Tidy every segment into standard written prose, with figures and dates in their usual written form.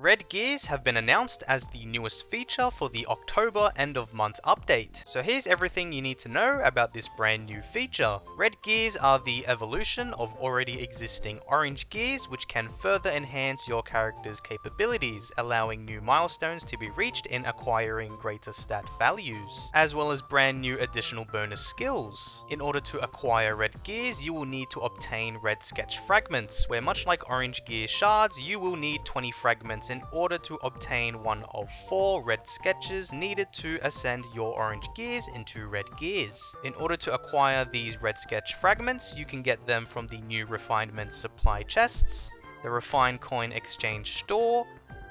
Red gears have been announced as the newest feature for the October end of month update. So here's everything you need to know about this brand new feature. Red gears are the evolution of already existing orange gears, which can further enhance your character's capabilities, allowing new milestones to be reached in acquiring greater stat values, as well as brand new additional bonus skills. In order to acquire red gears, you will need to obtain red sketch fragments, where much like orange gear shards, you will need 20 fragments in order to obtain one of 4 red sketches needed to ascend your orange gears into red gears. In order to acquire these red sketch fragments, you can get them from the new Refinement supply chests, the Refined Coin Exchange store,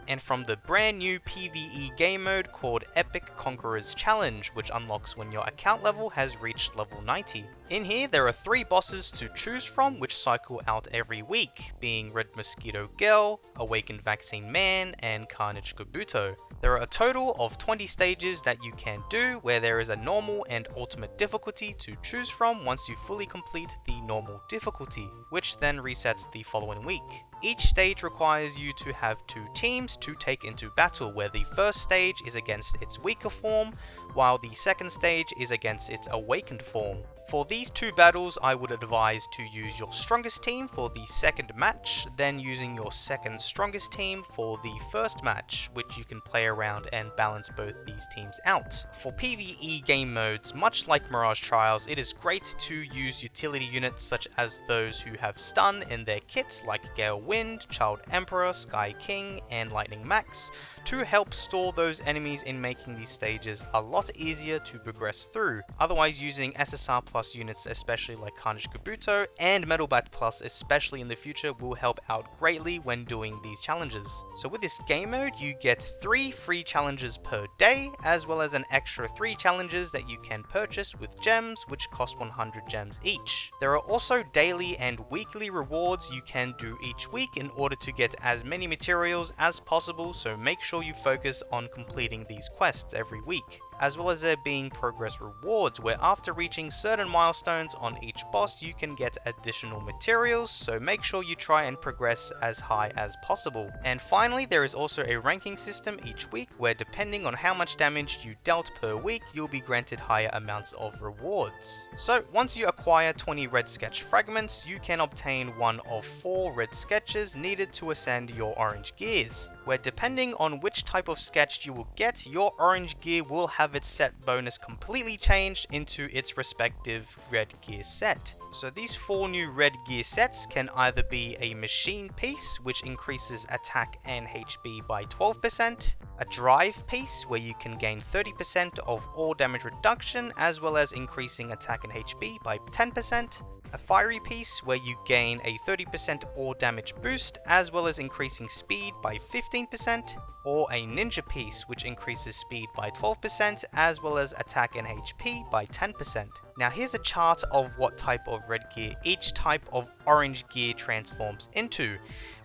and from the brand new PvE game mode called Epic Conquerorschallenge, which unlocks when your account level has reached level 90. In here, there are 3 bosses to choose from which cycle out every week, being Red Mosquito Girl, Awakened Vaccine Man, and Carnage Kabuto. There are a total of 20 stages that you can do, where there is a normal and ultimate difficulty to choose from once you fully complete the normal difficulty, which then resets the following week. Each stage requires you to have 2 teams to take into battle, where the first stage is against its weaker form, while the second stage is against its awakened form. For these 2 battles, I would advise to use your strongest team for the second match, then using your second strongest team for the first match, which you can play around and balance both these teams out. For PvE game modes, much like Mirage Trials, it is great to use utility units such as those who have stun in their kits like Gale Wind, Child Emperor, Sky King, and Lightning Max, to help stall those enemies in making these stages a lot easier to progress through. Otherwise, using SSR Plus units, especially like Carnage Kabuto and Metal Bat Plus, especially in the future, will help out greatly when doing these challenges. So with this game mode, you get 3 free challenges per day, as well as an extra 3 challenges that you can purchase with gems, which cost 100 gems each. There are also daily and weekly rewards you can do each week in order to get as many materials as possible, so make sure you focus on completing these quests every week. As well as there being progress rewards, where after reaching certain milestones on each boss you can get additional materials, so make sure you try and progress as high as possible. And finally, there is also a ranking system each week, where depending on how much damage you dealt per week, you'll be granted higher amounts of rewards. So once you acquire 20 red sketch fragments, you can obtain one of 4 red sketches needed to ascend your orange gears, where depending on which type of sketch you will get, your orange gear will have its set bonus completely changed into its respective red gear set. So these 4 new red gear sets can either be a machine piece, which increases attack and HP by 12%, a drive piece where you can gain 30% of all damage reduction as well as increasing attack and HP by 10%, a fiery piece where you gain a 30% all damage boost as well as increasing speed by 15%, or a ninja piece which increases speed by 12% as well as attack and HP by 10%. Now here's a chart of what type of red gear each type of orange gear transforms into,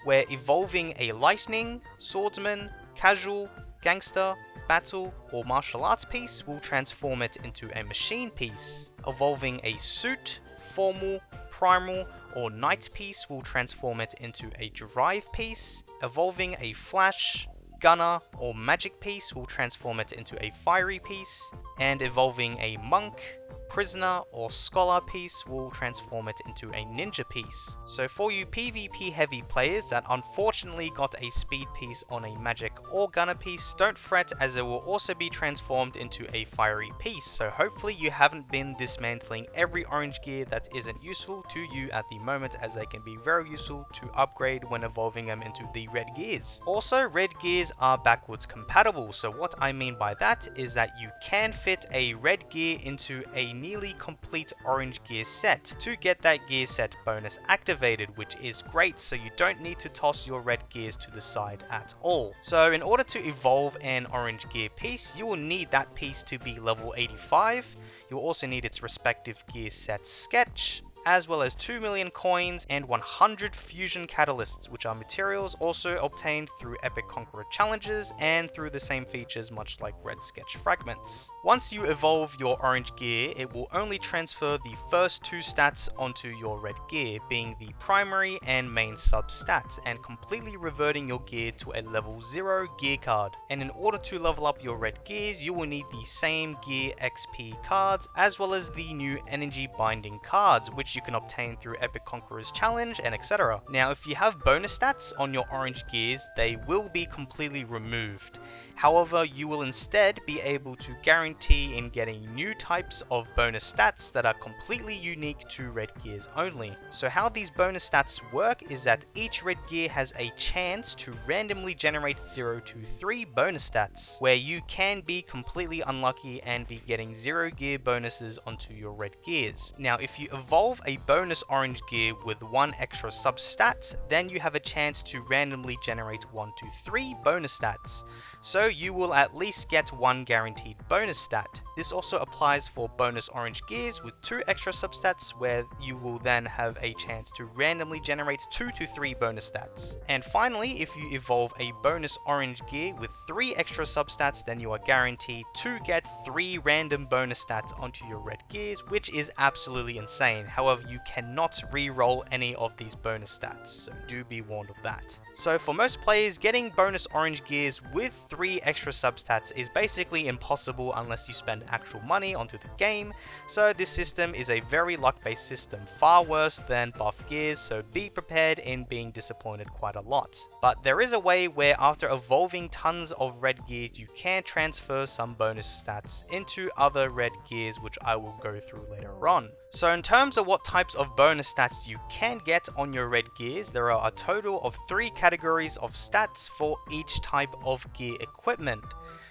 where evolving a lightning, swordsman, casual, gangster, battle, or martial arts piece will transform it into a machine piece. Evolving a suit, formal, primal, or knight piece will transform it into a drive piece. Evolving a flash, gunner, or magic piece will transform it into a fiery piece. And evolving a monk, prisoner, or scholar piece will transform it into a ninja piece. So for you PvP heavy players that unfortunately got a speed piece on a magic or gunner piece, don't fret, as it will also be transformed into a fiery piece. So hopefully you haven't been dismantling every orange gear that isn't useful to you at the moment, as they can be very useful to upgrade when evolving them into the red gears. Also, red gears are backwards compatible. So what I mean by that is that you can fit a red gear into a nearly complete orange gear set to get that gear set bonus activated, which is great, so you don't need to toss your red gears to the side at all. So in order to evolve an orange gear piece, you will need that piece to be level 85. You'll also need its respective gear set sketch, as well as 2 million coins and 100 fusion catalysts, which are materials also obtained through Epic Conqueror challenges and through the same features much like red sketch fragments. Once you evolve your orange gear, it will only transfer the first 2 stats onto your red gear, being the primary and main sub stats, and completely reverting your gear to a level 0 gear card. And in order to level up your red gears, you will need the same gear XP cards as well as the new energy binding cards, which you can obtain through Epic Conqueror's challenge and etc. Now if you have bonus stats on your orange gears, they will be completely removed. However, you will instead be able to guarantee in getting new types of bonus stats that are completely unique to red gears only. So how these bonus stats work is that each red gear has a chance to randomly generate 0 to 3 bonus stats, where you can be completely unlucky and be getting 0 gear bonuses onto your red gears. Now if you evolve a bonus orange gear with 1 extra sub stat, then you have a chance to randomly generate 1 to 3 bonus stats. So you will at least get 1 guaranteed bonus stat. This also applies for bonus orange gears with 2 extra substats, where you will then have a chance to randomly generate 2 to 3 bonus stats. And finally, if you evolve a bonus orange gear with 3 extra substats, then you are guaranteed to get 3 random bonus stats onto your red gears, which is absolutely insane. However, you cannot re-roll any of these bonus stats, so do be warned of that. So for most players, getting bonus orange gears with 3 extra substats is basically impossible unless you spend actual money onto the game, so this system is a very luck-based system, far worse than buff gears, so be prepared in being disappointed quite a lot. But there is a way where after evolving tons of red gears, you can transfer some bonus stats into other red gears, which I will go through later on. So in terms of what types of bonus stats you can get on your red gears, there are a total of 3 categories of stats for each type of gear equipment.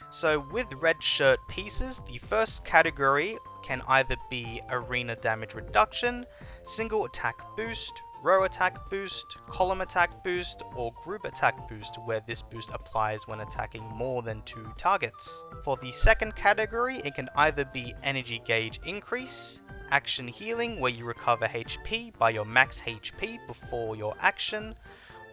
So with red shirt pieces, the first category can either be arena damage reduction, single attack boost, row attack boost, column attack boost, or group attack boost, where this boost applies when attacking more than 2 targets. For the second category, it can either be energy gauge increase, action healing, where you recover HP by your max HP before your action,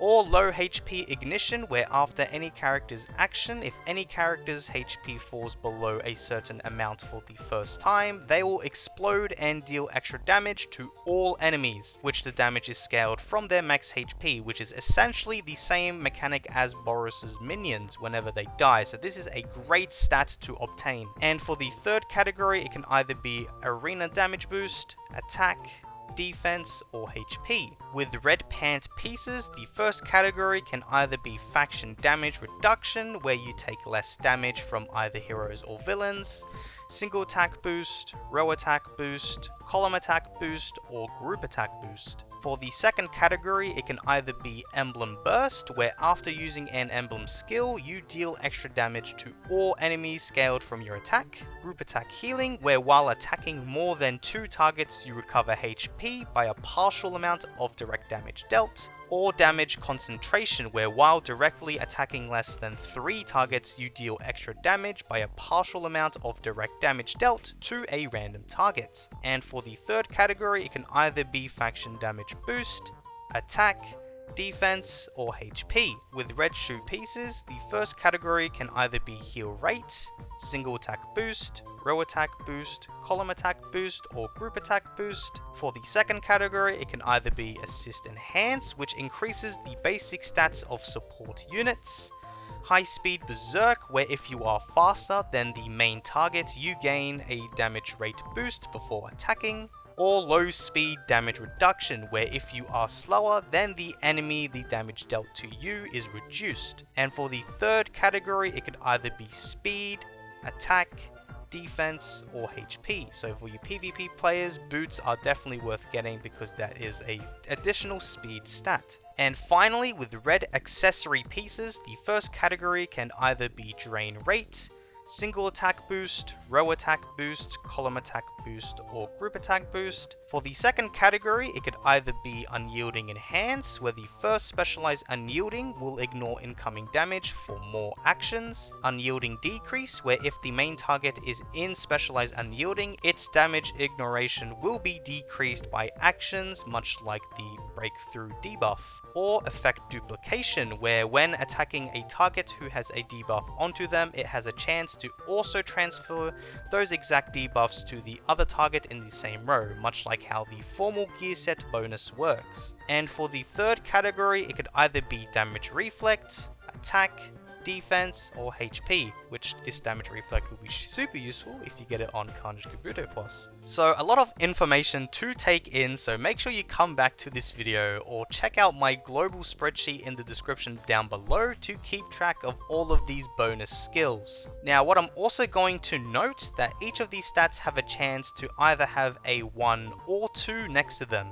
or low HP ignition, where after any character's action, if any character's HP falls below a certain amount for the first time, they will explode and deal extra damage to all enemies, which the damage is scaled from their max HP, which is essentially the same mechanic as Boris's minions whenever they die, so this is a great stat to obtain. And for the third category, it can either be arena damage boost, attack, defense, or HP. With red pant pieces, the first category can either be faction damage reduction, where you take less damage from either heroes or villains, single attack boost, row attack boost, column attack boost, or group attack boost. For the second category, it can either be emblem burst, where after using an emblem skill, you deal extra damage to all enemies scaled from your attack, group attack healing, where while attacking more than 2 targets, you recover HP by a partial amount of direct damage dealt, or damage concentration, where while directly attacking less than 3 targets, you deal extra damage by a partial amount of direct damage dealt to a random target. And for the third category, it can either be faction damage boost, attack, defense, or HP. With red shoe pieces, the first category can either be heal rate, single attack boost, row attack boost, column attack boost, or group attack boost. For the second category, it can either be assist enhance, which increases the basic stats of support units, high speed berserk, where if you are faster than the main target, you gain a damage rate boost before attacking, or low speed damage reduction, where if you are slower than the enemy, the damage dealt to you is reduced. And for the third category, it could either be speed, attack, defense, or HP. So for you PvP players, boots are definitely worth getting because that is a additional speed stat. And finally, with red accessory pieces, the first category can either be drain rate, single attack boost, row attack boost, column attack boost, or group attack boost. For the second category, it could either be Unyielding Enhance, where the first specialized Unyielding will ignore incoming damage for more actions. Unyielding Decrease, where if the main target is in specialized Unyielding, its damage ignoration will be decreased by actions, much like the Breakthrough debuff. Or Effect Duplication, where when attacking a target who has a debuff onto them, it has a chance to also transfer those exact debuffs to the other target in the same row, much like how the formal gear set bonus works. And for the third category, it could either be Damage Reflect, Attack, Defense, or HP, which this damage reflect will be super useful if you get it on Carnage Kabuto Plus. So a lot of information to take in, so make sure you come back to this video or check out my global spreadsheet in the description down below to keep track of all of these bonus skills. Now what I'm also going to note that each of these stats have a chance to either have a 1 or 2 next to them,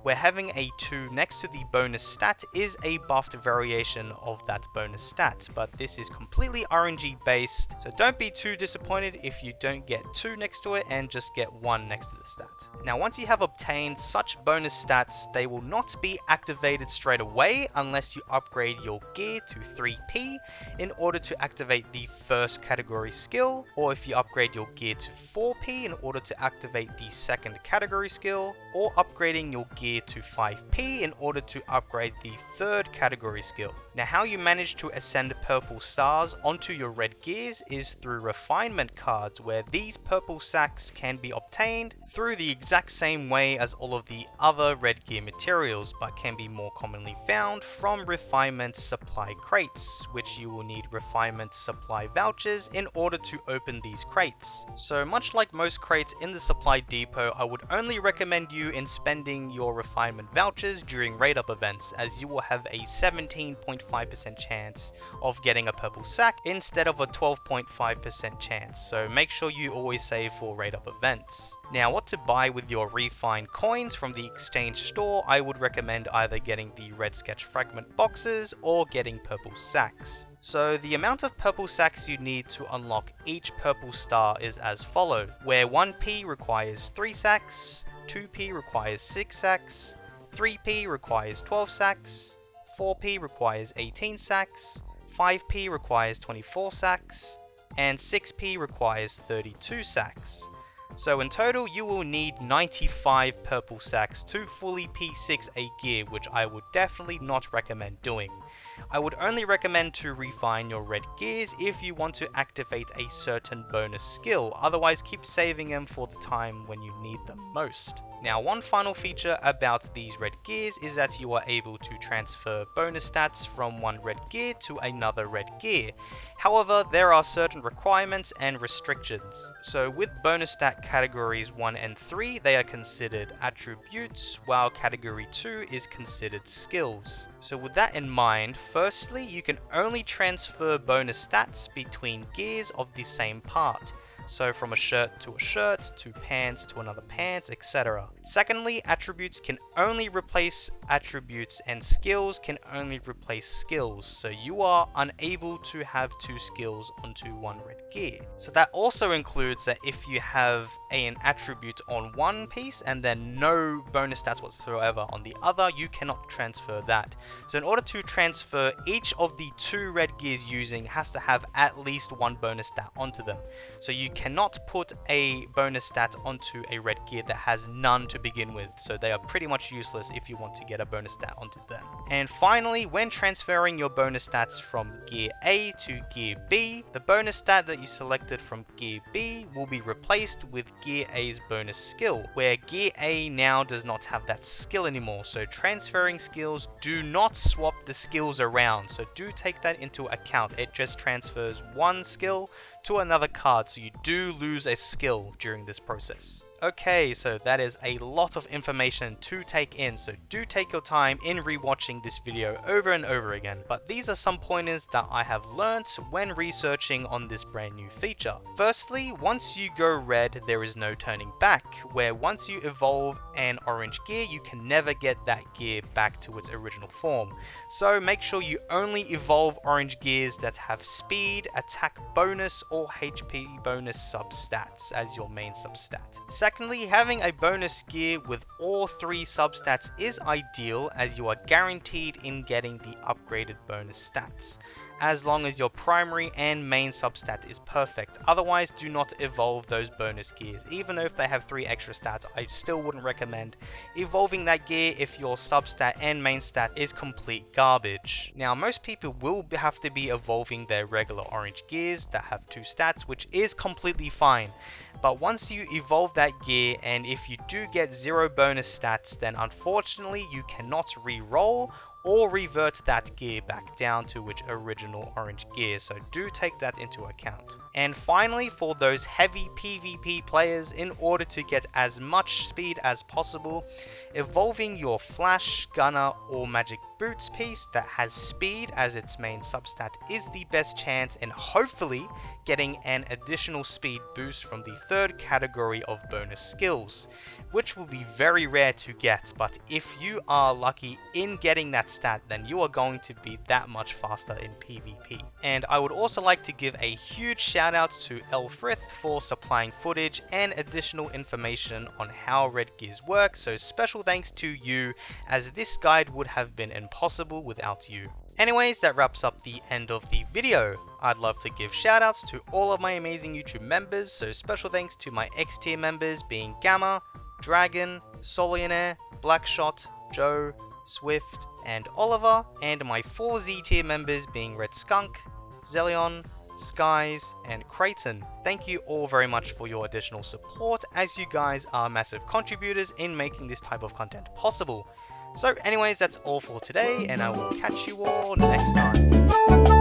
where having a 2 next to the bonus stat is a buffed variation of that bonus stat, but this is completely RNG based, so don't be too disappointed if you don't get 2 next to it and just get 1 next to the stat. Now once you have obtained such bonus stats, they will not be activated straight away unless you upgrade your gear to 3p in order to activate the first category skill, or if you upgrade your gear to 4p in order to activate the second category skill, or upgrading your gear to 5p in order to upgrade the third category skill. Now how you manage to ascend purple stars onto your red gears is through refinement cards, where these purple sacks can be obtained through the exact same way as all of the other red gear materials, but can be more commonly found from refinement supply crates, which you will need refinement supply vouchers in order to open these crates. So much like most crates in the supply depot, I would only recommend you in spending your refinement vouchers during raid up events, as you will have a 17.5% chance of getting a purple sack instead of a 12.5% chance, so make sure you always save for raid up events. Now what to buy with your refined coins from the exchange store, I would recommend either getting the red sketch fragment boxes or getting purple sacks. So the amount of purple sacks you need to unlock each purple star is as follows, where 1p requires 3 sacks, 2p requires 6 sacks, 3p requires 12 sacks, 4p requires 18 sacks, 5p requires 24 sacks, and 6p requires 32 sacks. So in total, you will need 95 purple sacks to fully P6 a gear, which I would definitely not recommend doing. I would only recommend to refine your red gears if you want to activate a certain bonus skill, otherwise keep saving them for the time when you need them most. Now one final feature about these red gears is that you are able to transfer bonus stats from one red gear to another red gear. However, there are certain requirements and restrictions. So with bonus stat categories 1 and 3, they are considered attributes, while category 2 is considered skills. So with that in mind, firstly, you can only transfer bonus stats between gears of the same part. So from a shirt, to pants to another pants, etc. Secondly, attributes can only replace attributes and skills can only replace skills. So you are unable to have 2 skills onto one red gear. So that also includes that if you have an attribute on one piece and then no bonus stats whatsoever on the other, you cannot transfer that. So in order to transfer each of the 2 red gears using has to have at least 1 bonus stat onto them. So you cannot put a bonus stat onto a red gear that has none to begin with, so they are pretty much useless if you want to get a bonus stat onto them. And finally, when transferring your bonus stats from gear A to gear B, the bonus stat that you selected from gear B will be replaced with gear A's bonus skill, where gear A now does not have that skill anymore. So transferring skills, do not swap the skills around, so do take that into account. It just transfers one skill to another card, so you do lose a skill during this process. Okay, so that is a lot of information to take in, so do take your time in rewatching this video over and over again. But these are some pointers that I have learnt when researching on this brand new feature. Firstly, once you go red, there is no turning back, where once you evolve an orange gear, you can never get that gear back to its original form. So make sure you only evolve orange gears that have speed, attack bonus, or HP bonus substats as your main substat. Secondly, having a bonus gear with all 3 substats is ideal, as you are guaranteed in getting the upgraded bonus stats, as long as your primary and main substat is perfect. Otherwise, do not evolve those bonus gears. Even if they have 3 extra stats, I still wouldn't recommend evolving that gear if your substat and main stat is complete garbage. Now, most people will have to be evolving their regular orange gears that have 2 stats, which is completely fine. But once you evolve that gear, and if you do get 0 bonus stats, then unfortunately you cannot re-roll or revert that gear back down to its original orange gear, so do take that into account. And finally, for those heavy PvP players, in order to get as much speed as possible, evolving your flash, gunner, or magic boots piece that has speed as its main substat is the best chance in hopefully getting an additional speed boost from the 3rd category of bonus skills, which will be very rare to get, but if you are lucky in getting that stat, then you are going to be that much faster in PvP. And I would also like to give a huge shout out to Elfrith for supplying footage and additional information on how red gears work, so special thanks to you, as this guide would have been impossible without you. Anyways, that wraps up the end of the video. I'd love to give shoutouts to all of my amazing YouTube members, so special thanks to my X tier members being Gamma, Dragon, Solionaire, Blackshot, Joe, Swift, and Oliver, and my 4 Z tier members being Red Skunk, Zelion, Skies, and Creighton. Thank you all very much for your additional support, as you guys are massive contributors in making this type of content possible. So anyways, that's all for today, and I will catch you all next time.